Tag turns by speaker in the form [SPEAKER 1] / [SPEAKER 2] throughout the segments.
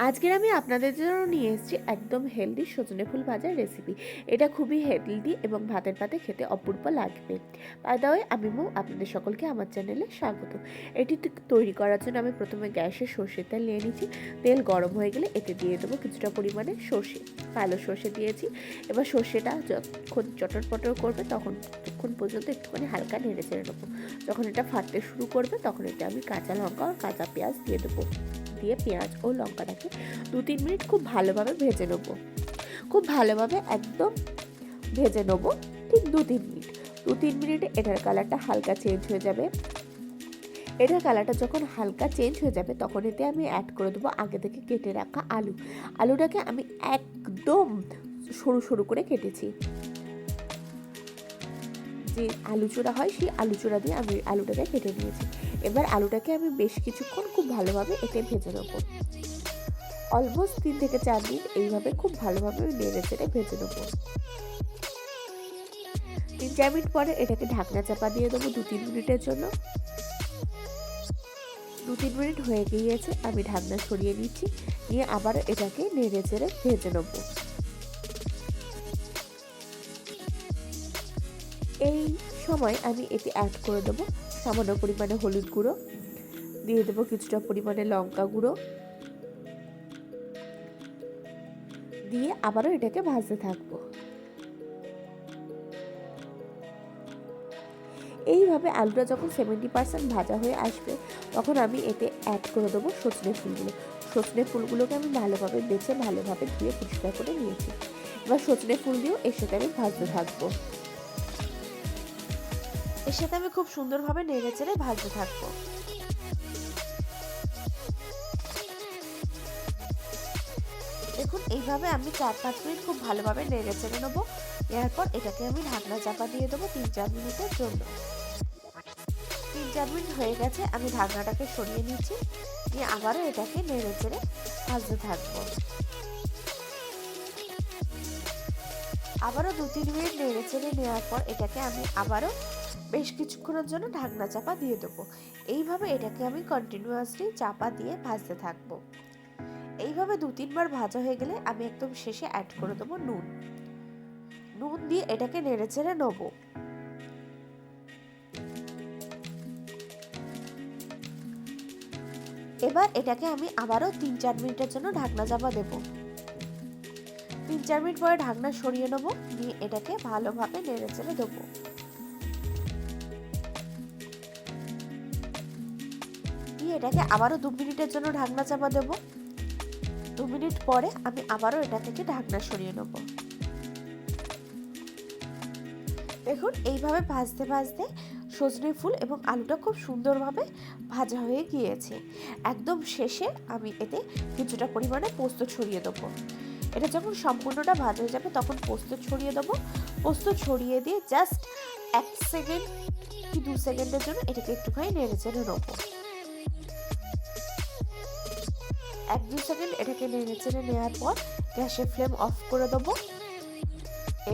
[SPEAKER 1] আজকের আমি আপনাদের জন্য নিয়ে এসেছি একদম হেলদি সজনে ফুল ভাজার রেসিপি। এটা খুবই হেলদি এবং ভাতের পাতে খেতে অপূর্ব লাগবে। বাই দ্য ওয়ে, আমি মৌ, আপনাদের সকলকে আমার চ্যানেলে স্বাগত। এটি তৈরি করার জন্য আমি প্রথমে গ্যাসে সর্ষের তেল নিয়ে নিচ্ছি। তেল গরম হয়ে গেলে এতে দিয়ে দেবো কিছুটা পরিমাণে সর্ষে, কালো সর্ষে দিয়েছি। এবার সর্ষেটা যখন চটর পটর করবে তখন পর্যন্ত একটুখানি হালকা নেড়ে চেড়ে নেবো। যখন এটা ফাটতে শুরু করবে তখন এতে আমি কাঁচা লঙ্কা আর কাঁচা পেঁয়াজ দিয়ে দেবো। দিয়ে পেঁয়াজ ও লঙ্কাটাকে 2-3 মিনিট খুব ভালোভাবে ভেজে নেবো। খুব ভালোভাবে একদম ভেজে নেবো, ঠিক 2-3 মিনিট। 2-3 মিনিটে এটার কালারটা হালকা চেঞ্জ হয়ে যাবে। এটার কালারটা যখন হালকা চেঞ্জ হয়ে যাবে তখন এতে আমি অ্যাড করে দেবো আগে থেকে কেটে রাখা আলুটাকে আমি একদম সরু সরু করে কেটেছি। যে আলু চোড়া হয় সেই আলু চোড়া দিয়ে আমি আলুটাকে কেটে নিয়েছি। এবার আলুটাকে আমি বেশ কিছুক্ষণ খুব ভালোভাবে এতে ভেজে নেবো। অলমোস্ট 3 থেকে 4 মিনিট এইভাবে খুব ভালোভাবে নেড়ে চেড়ে ভেজে নেবো। 3-4 মিনিট পরে এটাকে ঢাকনা চাপা দিয়ে দেবো 2-3 মিনিটের জন্য। 2-3 মিনিট হয়ে গিয়েছে, আমি ঢাকনা সরিয়ে নিচ্ছি, নিয়ে আবার এটাকে নেড়ে চেড়ে ভেজে নেবো। এই সময় আমি এতে অ্যাড করে দেবো সামান্য পরিমাণে হলুদ গুঁড়ো, দিয়ে দেবো কিছুটা পরিমাণে লঙ্কা গুঁড়ো, দিয়ে আবারও এটাকে ভাজতে থাকবো। এইভাবে আলুটা যখন 70% ভাজা হয়ে আসবে তখন আমি এতে অ্যাড করে দেবো সজনে ফুলগুলো। সজনে ফুলগুলোকে আমি ভালোভাবে বেছে ভালোভাবে ধুয়ে পরিষ্কার করে নিয়েছি। এবার সজনে ফুল দিয়েও এর সাথে আমি ভাজতে থাকবো। এর সাথে আমি খুব সুন্দরভাবে নেড়ে চেড়ে ভাজতে থাকবো। দেখুন, এইভাবে আমি 4-5 মিনিট খুব ভালোভাবে নেড়ে চেড়ে নেবো। নেওয়ার পর এটাকে আমি ঢাকনা চাপা দিয়ে দেবো 3-4 মিনিটের জন্য। 3-4 মিনিট হয়ে গেছে, আমি ঢাকনাটাকে সরিয়ে নিচ্ছি, নিয়ে আবারও এটাকে নেড়ে চেড়ে ভাজতে থাকবো। আবারও 2-3 মিনিট নেড়ে চেড়ে নেওয়ার পর এটাকে আমি আবারও বেশ কিছুক্ষণের জন্য ঢাকনা চাপা দিয়ে দেবো। এইভাবে এটাকে আমি কন্টিনিউয়াসলি চাপা দিয়ে ভাজতে থাকবো। এইভাবে 2-3 বার ভাজা হয়ে গেলে আমি একদম শেষে অ্যাড করে দেবো নুন দিয়ে এটাকে নেড়ে চেড়ে নেবো। এবার এটাকে আমি আবারও 3-4 মিনিটের জন্য ঢাকনা চাপা দেবো। 3-4 মিনিট পরে ঢাকনা সরিয়ে নেবো, নিয়ে এটাকে ভালোভাবে নেড়ে চেড়ে দেবো। দিয়ে এটাকে আবারও 2 মিনিটের জন্য ঢাকনা চাপা দেবো। 2 মিনিট পরে আমি আবারও এটা থেকে ঢাকনা সরিয়ে নেবো। দেখুন, এইভাবে ভাজতে ভাজতে সজনে ফুল এবং আলুটা খুব সুন্দরভাবে ভাজা হয়ে গিয়েছে। একদম শেষে আমি এতে কিছুটা পরিমাণে পোস্ত ছড়িয়ে দেবো। এটা যখন সম্পূর্ণটা ভাজা হয়ে যাবে তখন পোস্ত ছড়িয়ে দেবো। পোস্ত ছড়িয়ে দিয়ে জাস্ট 1 সেকেন্ড কি 2 সেকেন্ডের জন্য এটাকে একটুখানি নেড়ে চেড়ে নেবো। 1-2 সেকেন্ড এটাকে নেড়ে চেড়ে নেওয়ার পর গ্যাসের ফ্লেম অফ করে দেবো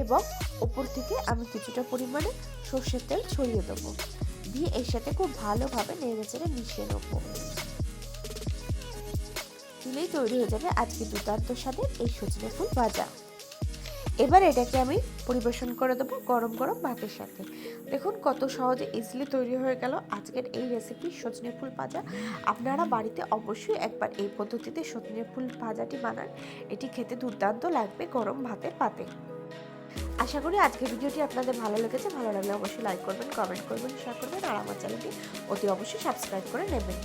[SPEAKER 1] এবং উপর থেকে আমি কিছুটা পরিমাণে সর্ষের তেল ছড়িয়ে দেবো। দিয়ে এর সাথে খুব ভালোভাবে নেড়ে চেড়ে মিশিয়ে নেবো। দিলেই তৈরি হয়ে যাবে আজকে দুর্দান্ত স্বাদের এই সজনে ফুল ভাজা। এবার এটাকে আমি পরিবেশন করে দেবো গরম গরম ভাতের সাথে। দেখুন কত সহজে ইজিলি তৈরি হয়ে গেল আজকের এই রেসিপি সজনে ফুল ভাজা। আপনারা বাড়িতে অবশ্যই একবার এই পদ্ধতিতে সজনে ফুল ভাজাটি বানান। এটি খেতে দুর্দান্ত লাগবে গরম ভাতের পাতে। আশা করি আজকের ভিডিওটি আপনাদের ভালো লেগেছে। ভালো লাগলে অবশ্যই লাইক করবেন, কমেন্ট করবেন, শেয়ার করবেন আর আমার চ্যানেলটি অতি অবশ্যই সাবস্ক্রাইব করে নেবেন।